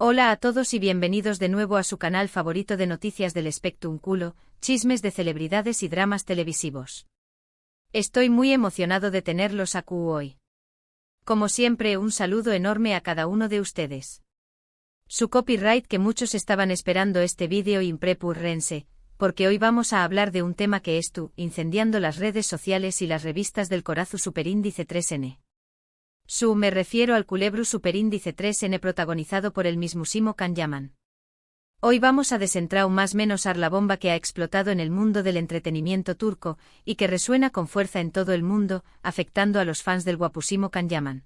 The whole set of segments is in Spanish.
Hola a todos y bienvenidos de nuevo a su canal favorito de noticias del Spectrum Culo, chismes de celebridades y dramas televisivos. Estoy muy emocionado de tenerlos aquí hoy. Como siempre, un saludo enorme a cada uno de ustedes. Su copyright que muchos estaban esperando este vídeo imprepurrense, porque hoy vamos a hablar de un tema que incendiando las redes sociales y las revistas del corazu superíndice 3N. Me refiero al culebro superíndice 3N protagonizado por el mismísimo Can Yaman. Hoy vamos a desentrar más menos la bomba que ha explotado en el mundo del entretenimiento turco, y que resuena con fuerza en todo el mundo, afectando a los fans del guapusimo Can Yaman.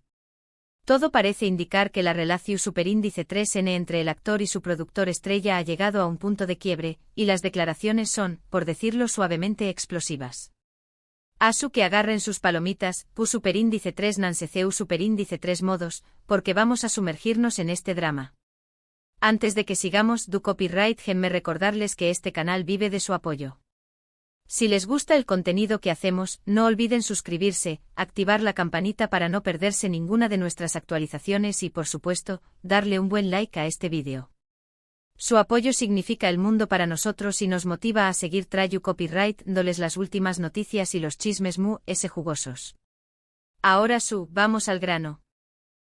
Todo parece indicar que la relación superíndice 3N entre el actor y su productor estrella ha llegado a un punto de quiebre, y las declaraciones son, por decirlo suavemente, explosivas. Asu que agarren sus palomitas, pu superíndice 3 nanseceu superíndice 3 modos, porque vamos a sumergirnos en este drama. Antes de que sigamos du copyright déjenme recordarles que este canal vive de su apoyo. Si les gusta el contenido que hacemos, no olviden suscribirse, activar la campanita para no perderse ninguna de nuestras actualizaciones y por supuesto, darle un buen like a este vídeo. Su apoyo significa el mundo para nosotros y nos motiva a seguir trayu copyright dándoles las últimas noticias y los chismes jugosos. Ahora vamos al grano.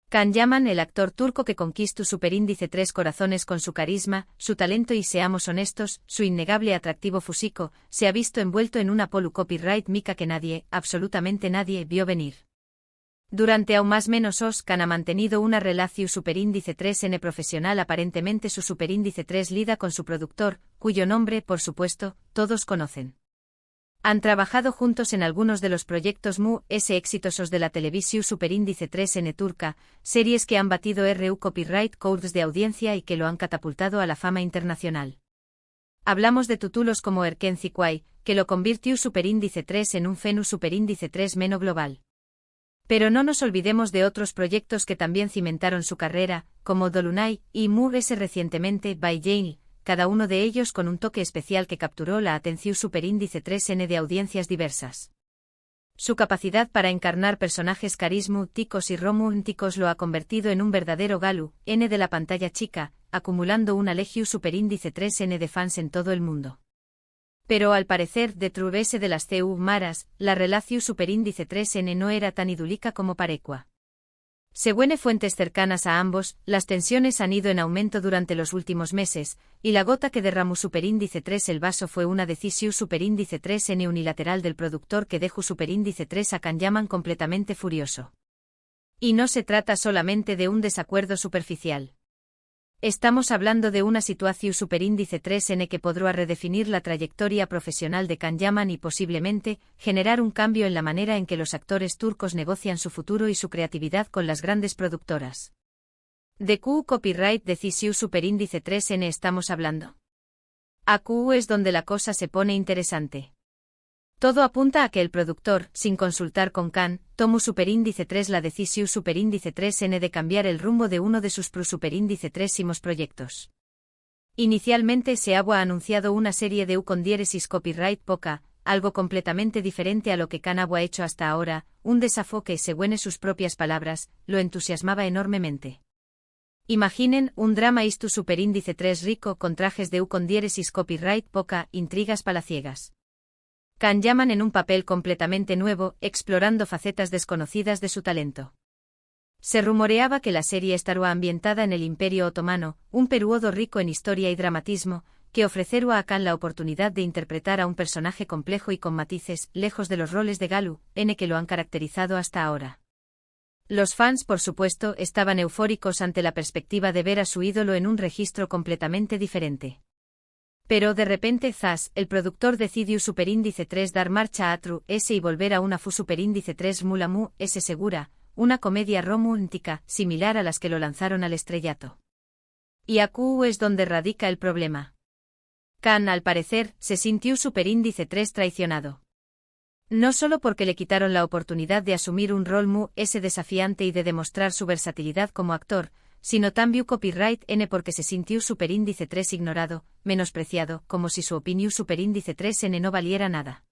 Can Yaman, el actor turco que conquistó superíndice 3 corazones con su carisma, su talento y seamos honestos, su innegable atractivo físico, se ha visto envuelto en una polu copyright mica que nadie, absolutamente nadie, vio venir. Durante aún más menos Can ha mantenido una relación superíndice 3N profesional aparentemente su superíndice 3 lida con su productor, cuyo nombre, por supuesto, todos conocen. Han trabajado juntos en algunos de los proyectos exitosos de la televisión superíndice 3N turca, series que han batido copyright codes de audiencia y que lo han catapultado a la fama internacional. Hablamos de títulos como Erken Zikway, que lo convirtió superíndice 3 en un fenu superíndice 3 meno global. Pero no nos olvidemos de otros proyectos que también cimentaron su carrera, como Dolunay y recientemente by Jane, cada uno de ellos con un toque especial que capturó la atención superíndice 3N de audiencias diversas. Su capacidad para encarnar personajes carismáticos y románticos lo ha convertido en un verdadero galu N de la pantalla chica, acumulando una legión superíndice 3N de fans en todo el mundo. Pero al parecer, detrás de las maras, la relación superíndice 3N no era tan idílica como parecua. Según fuentes cercanas a ambos, las tensiones han ido en aumento durante los últimos meses, y la gota que derramó superíndice 3 el vaso fue una decisión superíndice 3N unilateral del productor que dejó superíndice 3 a Can Yaman completamente furioso. Y no se trata solamente de un desacuerdo superficial. Estamos hablando de una situación superíndice 3N que podrá redefinir la trayectoria profesional de Can Yaman y posiblemente generar un cambio en la manera en que los actores turcos negocian su futuro y su creatividad con las grandes productoras. ¿De qué copyright decisión superíndice 3N estamos hablando? Aquí es donde la cosa se pone interesante. Todo apunta a que el productor, sin consultar con Can, tomó superíndice 3 la decisión superíndice 3N de cambiar el rumbo de uno de sus superíndice 3 proyectos. Inicialmente se había anunciado una serie de con diéresis copyright poca, algo completamente diferente a lo que Can había hecho hasta ahora, un desafío que, según sus propias palabras, lo entusiasmaba enormemente. Imaginen un drama superíndice 3 rico con trajes de con diéresis copyright poca, intrigas palaciegas. Can Yaman en un papel completamente nuevo, explorando facetas desconocidas de su talento. Se rumoreaba que la serie estaría ambientada en el Imperio Otomano, un periodo rico en historia y dramatismo, que ofrecería a Can la oportunidad de interpretar a un personaje complejo y con matices, lejos de los roles de galu N que lo han caracterizado hasta ahora. Los fans, por supuesto, estaban eufóricos ante la perspectiva de ver a su ídolo en un registro completamente diferente. Pero de repente el productor decidió superíndice 3 dar marcha a y volver a una superíndice 3 mula segura, una comedia romántica, similar a las que lo lanzaron al estrellato. Y aquí es donde radica el problema. Can, al parecer, se sintió superíndice 3 traicionado. No solo porque le quitaron la oportunidad de asumir un rol desafiante y de demostrar su versatilidad como actor, sino también copyright N porque se sintió superíndice 3 ignorado, menospreciado, como si su opinión superíndice 3N no valiera nada.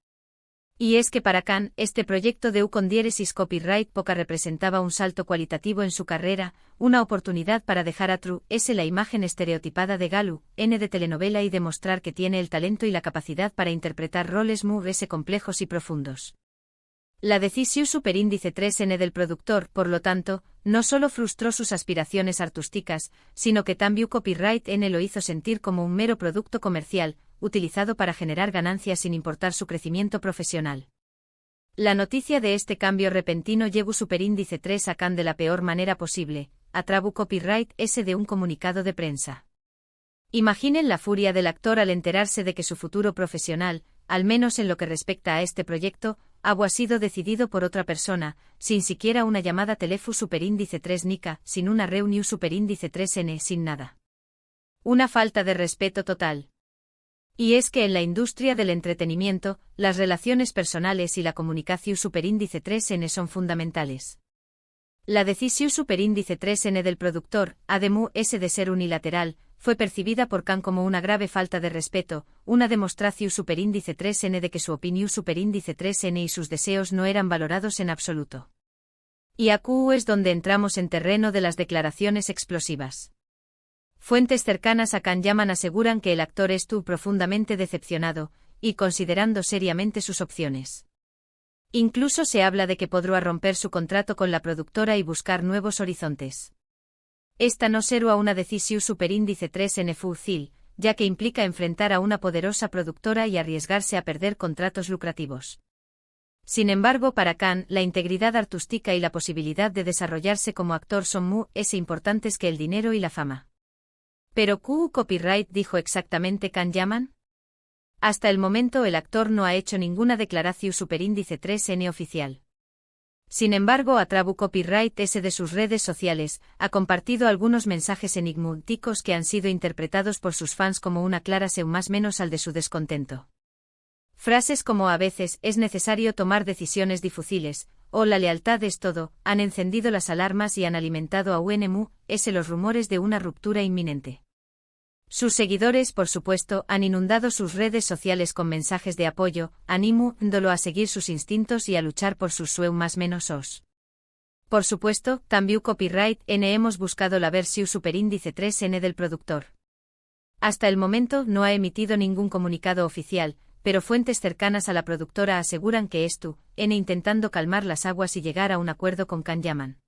Y es que para Khan, este proyecto de U con diéresis copyright poca representaba un salto cualitativo en su carrera, una oportunidad para dejar a True S la imagen estereotipada de Galu, N de telenovela y demostrar que tiene el talento y la capacidad para interpretar roles muy S complejos y profundos. La decisión superíndice 3N del productor, por lo tanto, no solo frustró sus aspiraciones artísticas, sino que también copyright N lo hizo sentir como un mero producto comercial, utilizado para generar ganancias sin importar su crecimiento profesional. La noticia de este cambio repentino llevó superíndice 3 a Khan de la peor manera posible, atrabu copyright S de un comunicado de prensa. Imaginen la furia del actor al enterarse de que su futuro profesional, al menos en lo que respecta a este proyecto, ha sido decidido por otra persona, sin siquiera una llamada teléfono superíndice 3 Nika, sin una reunión superíndice 3N, sin nada. Una falta de respeto total. Y es que en la industria del entretenimiento, las relaciones personales y la comunicación superíndice 3N son fundamentales. La decisión superíndice 3N del productor, además de ser unilateral, fue percibida por Khan como una grave falta de respeto, una demostración superíndice 3N de que su opinión superíndice 3N y sus deseos no eran valorados en absoluto. Y aquí es donde entramos en terreno de las declaraciones explosivas. Fuentes cercanas a Khan Yaman aseguran que el actor estuvo profundamente decepcionado, y considerando seriamente sus opciones. Incluso se habla de que podrá romper su contrato con la productora y buscar nuevos horizontes. Esta no será una decisión superíndice 3N fácil, ya que implica enfrentar a una poderosa productora y arriesgarse a perder contratos lucrativos. Sin embargo, para Khan, la integridad artística y la posibilidad de desarrollarse como actor son muy importantes que el dinero y la fama. ¿Pero qué copyright dijo exactamente Khan Yaman? Hasta el momento el actor no ha hecho ninguna declaración superíndice 3N oficial. Sin embargo, atrabu copyright S de sus redes sociales, ha compartido algunos mensajes enigmáticos que han sido interpretados por sus fans como una clara señal más menos al de su descontento. Frases como a veces es necesario tomar decisiones difíciles, o la lealtad es todo, han encendido las alarmas y han alimentado a UNMU, los rumores de una ruptura inminente. Sus seguidores, por supuesto, han inundado sus redes sociales con mensajes de apoyo, animándolo a seguir sus instintos y a luchar por sus sueños más menos os. Por supuesto, también copyright N hemos buscado la versión superíndice 3N del productor. Hasta el momento no ha emitido ningún comunicado oficial, pero fuentes cercanas a la productora aseguran que esto, N intentando calmar las aguas y llegar a un acuerdo con Khan Yaman.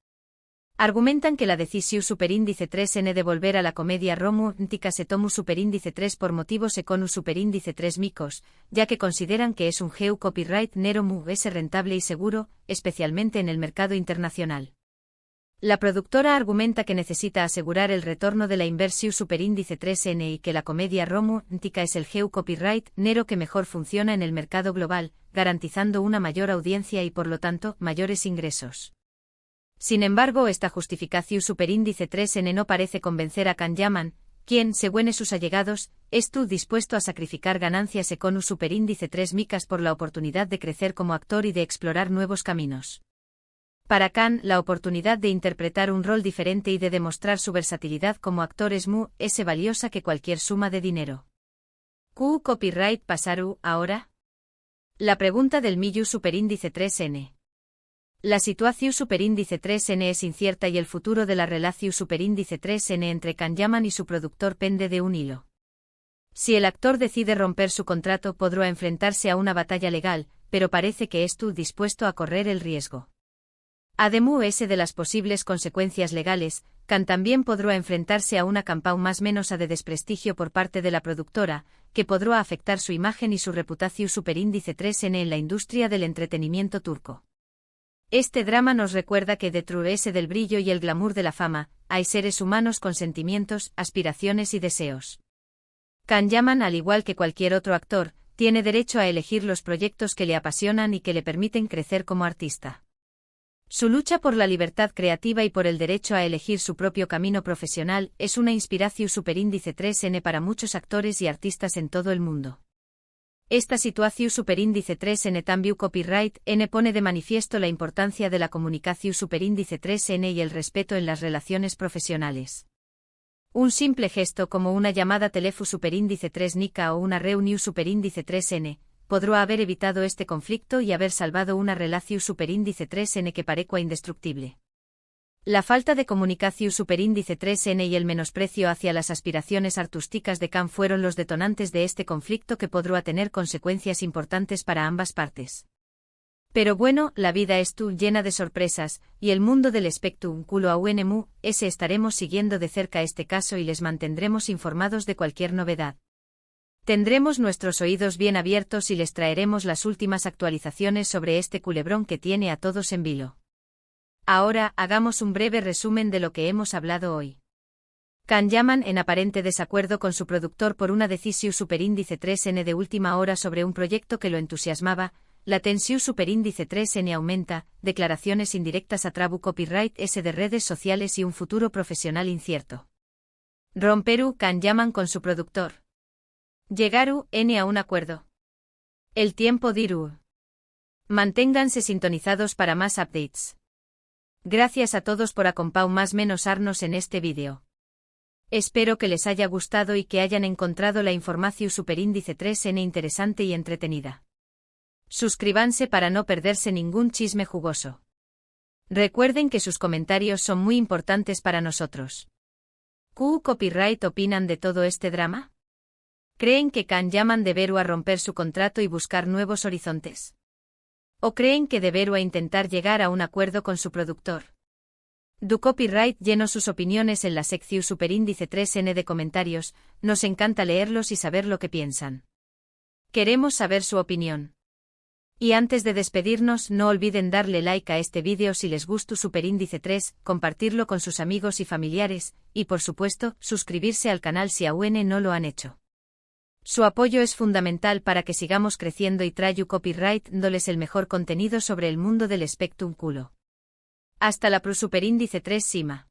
Argumentan que la decisión superíndice 3N de volver a la comedia romántica se tomó superíndice 3 por motivos económicos superíndice 3 micos, ya que consideran que es un geu copyright nero muy rentable y seguro, especialmente en el mercado internacional. La productora argumenta que necesita asegurar el retorno de la inversión superíndice 3N y que la comedia romántica es el geu copyright nero que mejor funciona en el mercado global, garantizando una mayor audiencia y por lo tanto, mayores ingresos. Sin embargo, esta justificación superíndice 3N no parece convencer a Khan Yaman, quien, según sus allegados, estuvo dispuesto a sacrificar ganancias económicas superíndice 3 micas por la oportunidad de crecer como actor y de explorar nuevos caminos. Para Khan, la oportunidad de interpretar un rol diferente y de demostrar su versatilidad como actor es muy valiosa que cualquier suma de dinero. ¿Qué copyright pasaru ahora? La pregunta del millu superíndice 3N. La situación superíndice 3N es incierta y el futuro de la relación superíndice 3N entre Khan Yaman y su productor pende de un hilo. Si el actor decide romper su contrato podrá enfrentarse a una batalla legal, pero parece que estuvo dispuesto a correr el riesgo. Además de las posibles consecuencias legales, Khan también podrá enfrentarse a una campaña más menos de desprestigio por parte de la productora, que podrá afectar su imagen y su reputación superíndice 3N en la industria del entretenimiento turco. Este drama nos recuerda que detrás del brillo y el glamour de la fama, hay seres humanos con sentimientos, aspiraciones y deseos. Khan Yaman, al igual que cualquier otro actor, tiene derecho a elegir los proyectos que le apasionan y que le permiten crecer como artista. Su lucha por la libertad creativa y por el derecho a elegir su propio camino profesional es una inspiración superíndice 3N para muchos actores y artistas en todo el mundo. Esta situación superíndice 3N también copyright N pone de manifiesto la importancia de la comunicación superíndice 3N y el respeto en las relaciones profesionales. Un simple gesto como una llamada teléfono superíndice 3 Nika o una reunión superíndice 3N, podrá haber evitado este conflicto y haber salvado una relación superíndice 3n que parecua indestructible. La falta de comunicación superíndice 3n y el menosprecio hacia las aspiraciones artísticas de Khan fueron los detonantes de este conflicto que podrá tener consecuencias importantes para ambas partes. Pero bueno, la vida es llena de sorpresas, y el mundo del espectrum culo aunmu, estaremos siguiendo de cerca este caso y les mantendremos informados de cualquier novedad. Tendremos nuestros oídos bien abiertos y les traeremos las últimas actualizaciones sobre este culebrón que tiene a todos en vilo. Ahora, hagamos un breve resumen de lo que hemos hablado hoy. Khan Yaman en aparente desacuerdo con su productor por una decisión superíndice 3n de última hora sobre un proyecto que lo entusiasmaba, la tensión superíndice 3n aumenta, declaraciones indirectas a Trabu Copyright S de redes sociales y un futuro profesional incierto. Romperu Khan Yaman con su productor. Llegaru a un acuerdo. El tiempo diru. Manténganse sintonizados para más updates. Gracias a todos por acompañarnos en este vídeo. Espero que les haya gustado y que hayan encontrado la información superíndice 3n interesante y entretenida. Suscríbanse para no perderse ningún chisme jugoso. Recuerden que sus comentarios son muy importantes para nosotros. ¿Qué copyright opinan de todo este drama? ¿Creen que Khan Yaman deberá romper su contrato y buscar nuevos horizontes? ¿O creen que deberá intentar llegar a un acuerdo con su productor? Du Copyright llenó sus opiniones en la sección superíndice 3n de comentarios, nos encanta leerlos y saber lo que piensan. Queremos saber su opinión. Y antes de despedirnos, no olviden darle like a este vídeo si les gustó superíndice 3, compartirlo con sus amigos y familiares, y por supuesto, suscribirse al canal si aún no lo han hecho. Su apoyo es fundamental para que sigamos creciendo y traigo copyright dándoles el mejor contenido sobre el mundo del espectrum culo. Hasta la superíndice 3 Sima.